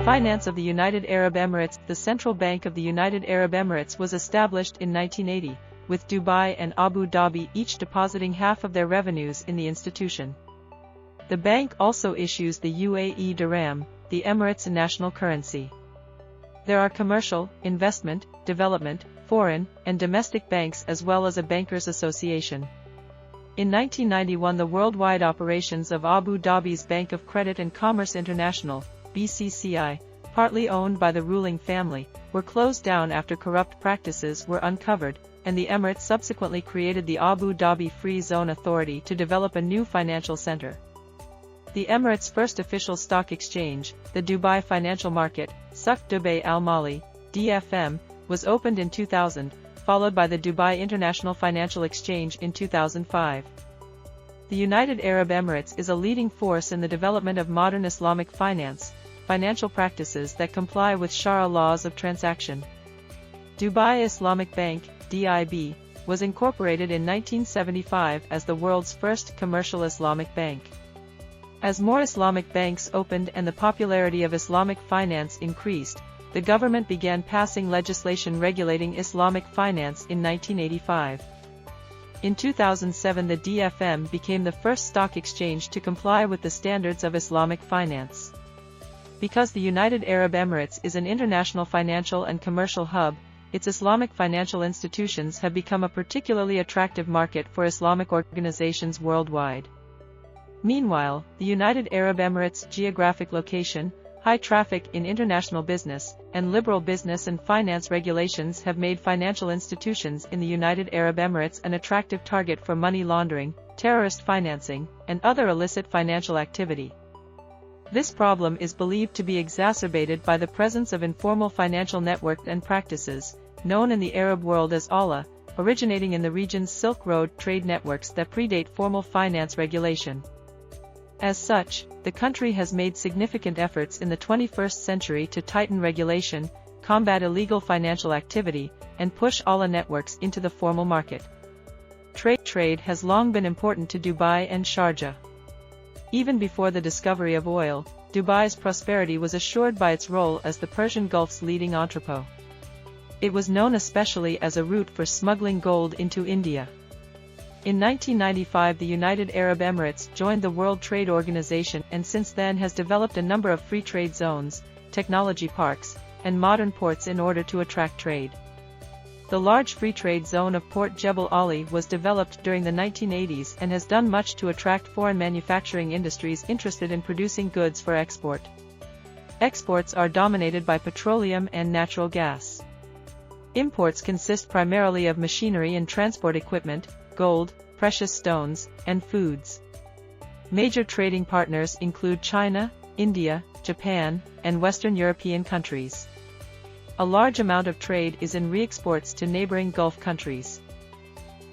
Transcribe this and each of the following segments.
Finance of the United Arab Emirates. The Central Bank of the United Arab Emirates was established in 1980, with Dubai and Abu Dhabi each depositing half of their revenues in the institution. The bank also issues the UAE dirham, the Emirates' national currency. There are commercial, investment, development, foreign, and domestic banks as well as a bankers' association. In 1991, the worldwide operations of Abu Dhabi's Bank of Credit and Commerce International, BCCI, partly owned by the ruling family, were closed down after corrupt practices were uncovered, and the Emirates subsequently created the Abu Dhabi Free Zone Authority to develop a new financial center. The Emirates' first official stock exchange, the Dubai Financial Market, Suq Dubai Al Mali, DFM, was opened in 2000, followed by the Dubai International Financial Exchange in 2005. The United Arab Emirates is a leading force in the development of modern Islamic finance, financial practices that comply with Sharia laws of transaction. Dubai Islamic Bank, DIB, was incorporated in 1975 as the world's first commercial Islamic bank. As more Islamic banks opened and the popularity of Islamic finance increased, the government began passing legislation regulating Islamic finance in 1985. In 2007, the DFM became the first stock exchange to comply with the standards of Islamic finance. Because the United Arab Emirates is an international financial and commercial hub, its Islamic financial institutions have become a particularly attractive market for Islamic organizations worldwide. Meanwhile, the United Arab Emirates' geographic location, high traffic in international business, and liberal business and finance regulations have made financial institutions in the United Arab Emirates an attractive target for money laundering, terrorist financing, and other illicit financial activity. This problem is believed to be exacerbated by the presence of informal financial networks and practices, known in the Arab world as Allah, originating in the region's Silk Road trade networks that predate formal finance regulation. As such, the country has made significant efforts in the 21st century to tighten regulation, combat illegal financial activity, and push Allah networks into the formal market. Trade has long been important to Dubai and Sharjah. Even before the discovery of oil, Dubai's prosperity was assured by its role as the Persian Gulf's leading entrepot. It was known especially as a route for smuggling gold into India. In 1995, the United Arab Emirates joined the World Trade Organization and since then has developed a number of free trade zones, technology parks, and modern ports in order to attract trade. The large free trade zone of Port Jebel Ali was developed during the 1980s and has done much to attract foreign manufacturing industries interested in producing goods for export. Exports are dominated by petroleum and natural gas. Imports consist primarily of machinery and transport equipment, gold, precious stones, and foods. Major trading partners include China, India, Japan, and Western European countries. A large amount of trade is in re-exports to neighboring Gulf countries.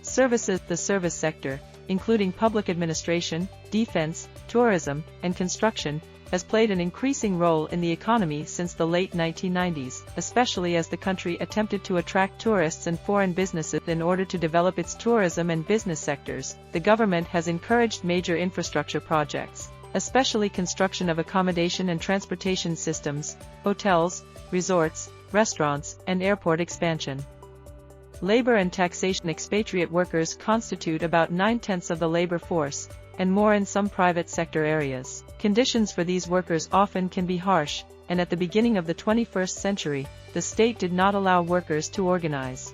Services. The service sector, including public administration, defense, tourism, and construction, has played an increasing role in the economy since the late 1990s, especially as the country attempted to attract tourists and foreign businesses. In order to develop its tourism and business sectors, the government has encouraged major infrastructure projects, especially construction of accommodation and transportation systems, hotels, resorts, restaurants, and airport expansion. Labor and taxation. Expatriate workers constitute about 9/10 of the labor force, and more in some private sector areas. Conditions for these workers often can be harsh, and at the beginning of the 21st century, the state did not allow workers to organize.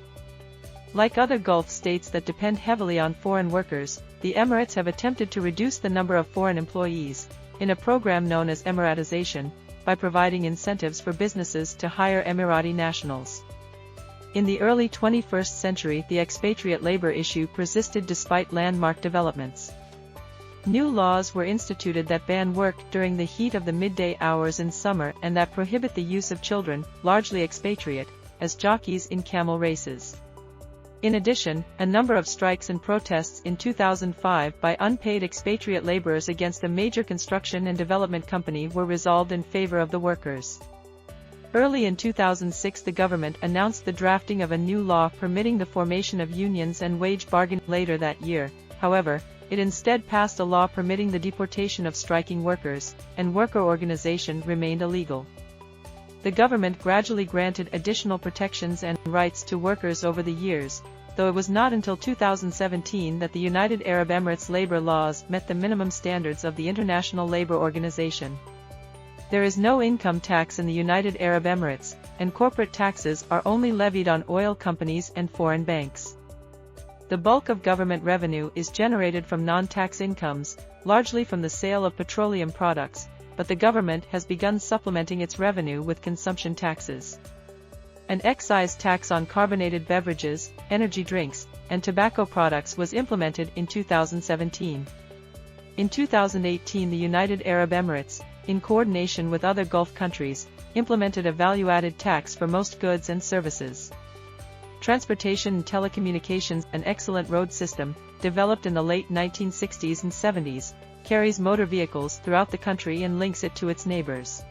Like other Gulf states that depend heavily on foreign workers, the Emirates have attempted to reduce the number of foreign employees, in a program known as Emiratization, by providing incentives for businesses to hire Emirati nationals. In the early 21st century, the expatriate labor issue persisted despite landmark developments. New laws were instituted that ban work during the heat of the midday hours in summer and that prohibit the use of children, largely expatriate, as jockeys in camel races. In addition, a number of strikes and protests in 2005 by unpaid expatriate laborers against a major construction and development company were resolved in favor of the workers. Early in 2006, the government announced the drafting of a new law permitting the formation of unions and wage bargaining. Later that year, however, it instead passed a law permitting the deportation of striking workers, and worker organization remained illegal. The government gradually granted additional protections and rights to workers over the years, though it was not until 2017 that the United Arab Emirates labor laws met the minimum standards of the International Labour Organization. There is no income tax in the United Arab Emirates, and corporate taxes are only levied on oil companies and foreign banks. The bulk of government revenue is generated from non-tax incomes, largely from the sale of petroleum products, but the government has begun supplementing its revenue with consumption taxes. An excise tax on carbonated beverages, energy drinks, and tobacco products was implemented in 2017. In 2018, the United Arab Emirates, in coordination with other Gulf countries, implemented a value-added tax for most goods and services. Transportation and telecommunications, an excellent road system, developed in the late 1960s and 70s, carries motor vehicles throughout the country and links it to its neighbors.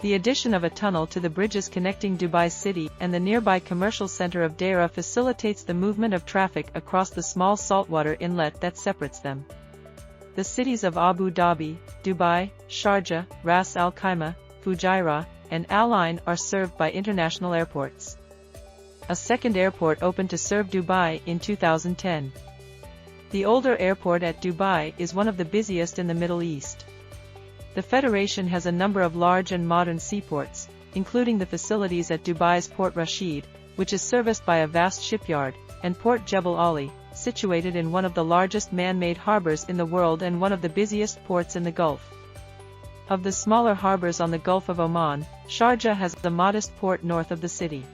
The addition of a tunnel to the bridges connecting Dubai City and the nearby commercial center of Deira facilitates the movement of traffic across the small saltwater inlet that separates them. The cities of Abu Dhabi, Dubai, Sharjah, Ras Al Khaimah, Fujairah, and Al Ain are served by international airports. A second airport opened to serve Dubai in 2010. The older airport at Dubai is one of the busiest in the Middle East. The Federation has a number of large and modern seaports, including the facilities at Dubai's Port Rashid, which is serviced by a vast shipyard, and Port Jebel Ali, situated in one of the largest man-made harbors in the world and one of the busiest ports in the Gulf. Of the smaller harbors on the Gulf of Oman, Sharjah has a modest port north of the city.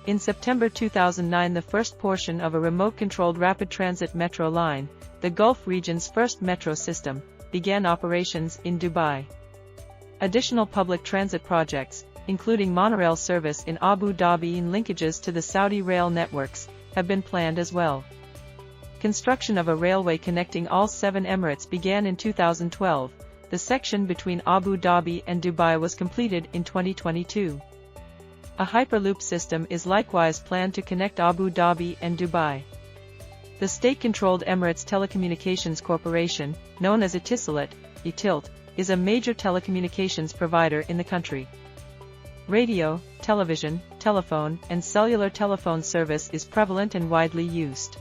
In September 2009, the first portion of a remote-controlled rapid transit metro line, the Gulf region's first metro system, began operations in Dubai. Additional public transit projects, including monorail service in Abu Dhabi and linkages to the Saudi rail networks, have been planned as well. Construction of a railway connecting all 7 Emirates began in 2012. The section between Abu Dhabi and Dubai was completed in 2022. A Hyperloop system is likewise planned to connect Abu Dhabi and Dubai. The state-controlled Emirates Telecommunications Corporation, known as Etisalat, ETILT, is a major telecommunications provider in the country. Radio, television, telephone, and cellular telephone service is prevalent and widely used.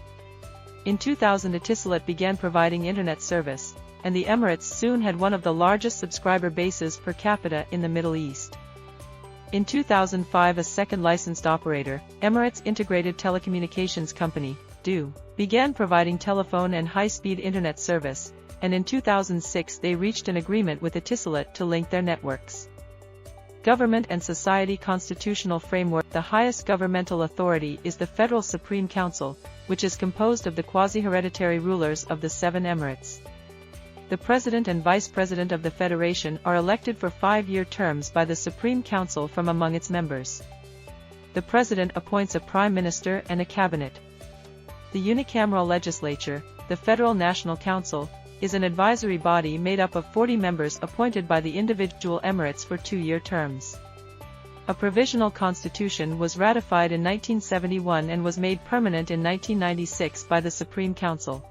In 2000, Etisalat began providing internet service, and the Emirates soon had one of the largest subscriber bases per capita in the Middle East. In 2005, a second licensed operator, Emirates Integrated Telecommunications Company, DO, began providing telephone and high-speed internet service, and in 2006 they reached an agreement with Etisalat to link their networks. Government and Society Constitutional Framework. The highest governmental authority is the Federal Supreme Council, which is composed of the quasi-hereditary rulers of the 7 Emirates. The President and Vice President of the Federation are elected for 5-year terms by the Supreme Council from among its members. The President appoints a Prime Minister and a Cabinet. The unicameral legislature, the Federal National Council, is an advisory body made up of 40 members appointed by the individual Emirates for 2-year terms. A provisional constitution was ratified in 1971 and was made permanent in 1996 by the Supreme Council.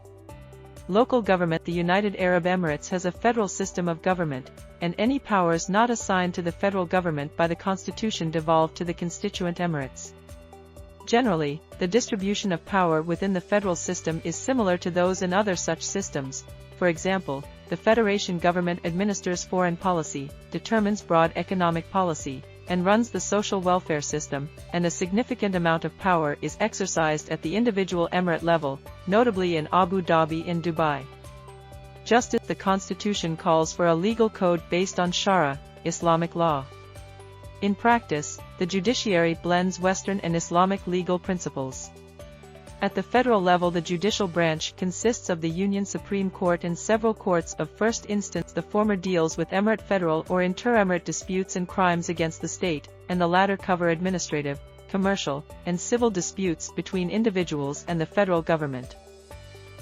Local government. The United Arab Emirates has a federal system of government, and any powers not assigned to the federal government by the constitution devolve to the constituent Emirates. Generally, the distribution of power within the federal system is similar to those in other such systems. For example, the federation government administers foreign policy, determines broad economic policy, and runs the social welfare system, and a significant amount of power is exercised at the individual emirate level, notably in Abu Dhabi and Dubai. Justice. The Constitution calls for a legal code based on Sharia, Islamic law. In practice, the judiciary blends Western and Islamic legal principles. At the federal level, the judicial branch consists of the Union Supreme Court and several courts of first instance. The former deals with emirate federal or inter-emirate disputes and crimes against the state, and the latter cover administrative, commercial, and civil disputes between individuals and the federal government.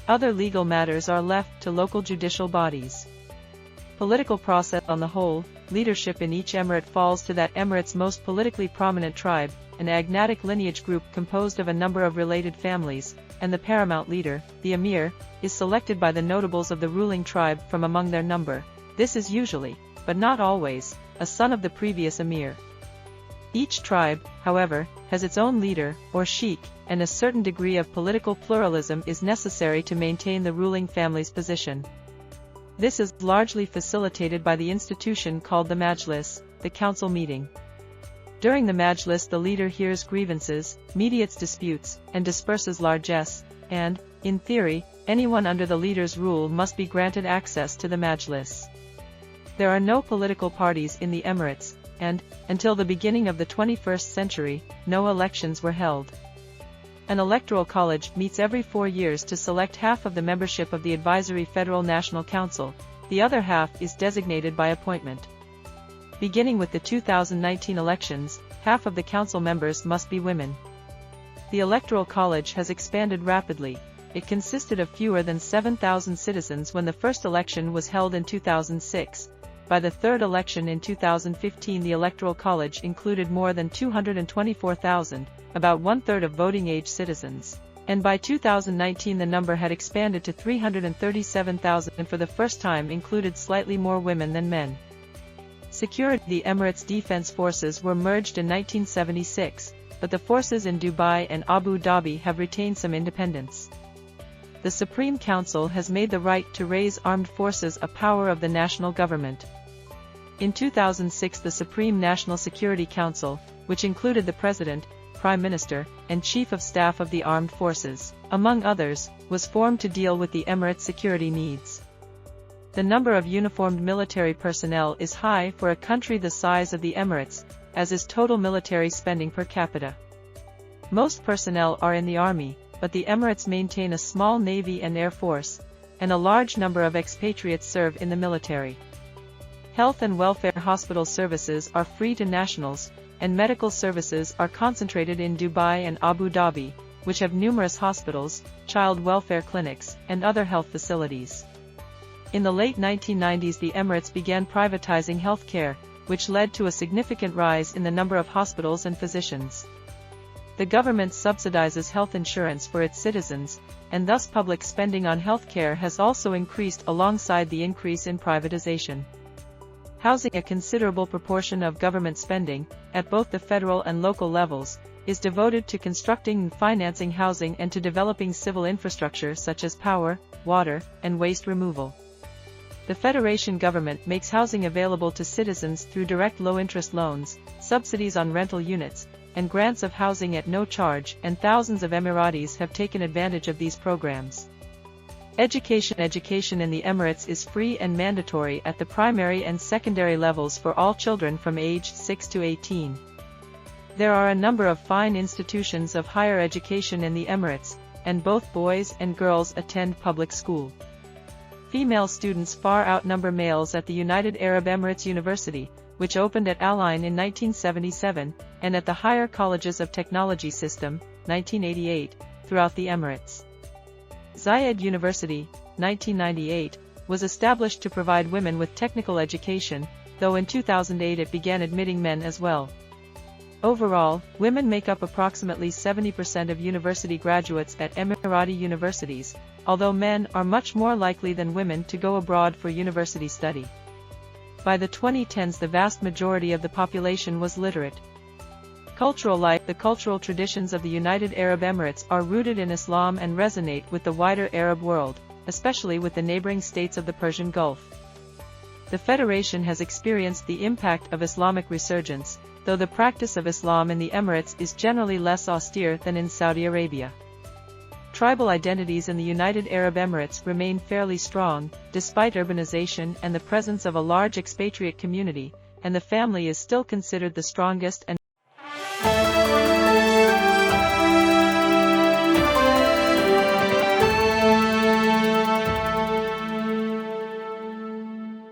Other legal matters are left to local judicial bodies. Political process. On the whole, leadership in each emirate falls to that emirate's most politically prominent tribe, an agnatic lineage group composed of a number of related families, and the paramount leader, the emir, is selected by the notables of the ruling tribe from among their number. This is usually, but not always, a son of the previous emir. Each tribe, however, has its own leader, or sheikh, and a certain degree of political pluralism is necessary to maintain the ruling family's position. This is largely facilitated by the institution called the Majlis, the council meeting. During the Majlis, the leader hears grievances, mediates disputes, and disperses largesse, and, in theory, anyone under the leader's rule must be granted access to the Majlis. There are no political parties in the Emirates, and, until the beginning of the 21st century, no elections were held. An electoral college meets every 4 years to select half of the membership of the advisory Federal National Council. The other half is designated by appointment. Beginning with the 2019 elections, half of the council members must be women. The electoral college has expanded rapidly. It consisted of fewer than 7,000 citizens when the first election was held in 2006. By the third election in 2015, the electoral college included more than 224,000, about one-third of voting-age citizens. And by 2019 the number had expanded to 337,000 and for the first time included slightly more women than men. The Emirates Defense Forces were merged in 1976, but the forces in Dubai and Abu Dhabi have retained some independence. The Supreme Council has made the right to raise armed forces a power of the national government. In 2006 the Supreme National Security Council, which included the President, Prime Minister, and Chief of Staff of the Armed Forces, among others, was formed to deal with the Emirates' security needs. The number of uniformed military personnel is high for a country the size of the Emirates, as is total military spending per capita. Most personnel are in the army, but the Emirates maintain a small navy and air force, and a large number of expatriates serve in the military. Health and welfare hospital services are free to nationals, and medical services are concentrated in Dubai and Abu Dhabi, which have numerous hospitals, child welfare clinics, and other health facilities. In the late 1990s the Emirates began privatizing healthcare, which led to a significant rise in the number of hospitals and physicians. The government subsidizes health insurance for its citizens, and thus public spending on healthcare has also increased alongside the increase in privatization. Housing, a considerable proportion of government spending, at both the federal and local levels, is devoted to constructing and financing housing and to developing civil infrastructure such as power, water, and waste removal. The Federation government makes housing available to citizens through direct low-interest loans, subsidies on rental units, and grants of housing at no charge, and thousands of Emiratis have taken advantage of these programs. Education in the Emirates is free and mandatory at the primary and secondary levels for all children from age 6 to 18. There are a number of fine institutions of higher education in the Emirates, and both boys and girls attend public school. Female students far outnumber males at the United Arab Emirates University, which opened at Al Ain in 1977, and at the Higher Colleges of Technology System, 1988, throughout the Emirates. Zayed University, 1998, was established to provide women with technical education, though in 2008 it began admitting men as well. Overall, women make up approximately 70% of university graduates at Emirati universities, although men are much more likely than women to go abroad for university study. By the 2010s the vast majority of the population was literate. Cultural life. The cultural traditions of the United Arab Emirates are rooted in Islam and resonate with the wider Arab world, especially with the neighboring states of the Persian Gulf. The Federation has experienced the impact of Islamic resurgence, though the practice of Islam in the Emirates is generally less austere than in Saudi Arabia. Tribal identities in the United Arab Emirates remain fairly strong, despite urbanization and the presence of a large expatriate community, and the family is still considered the strongest and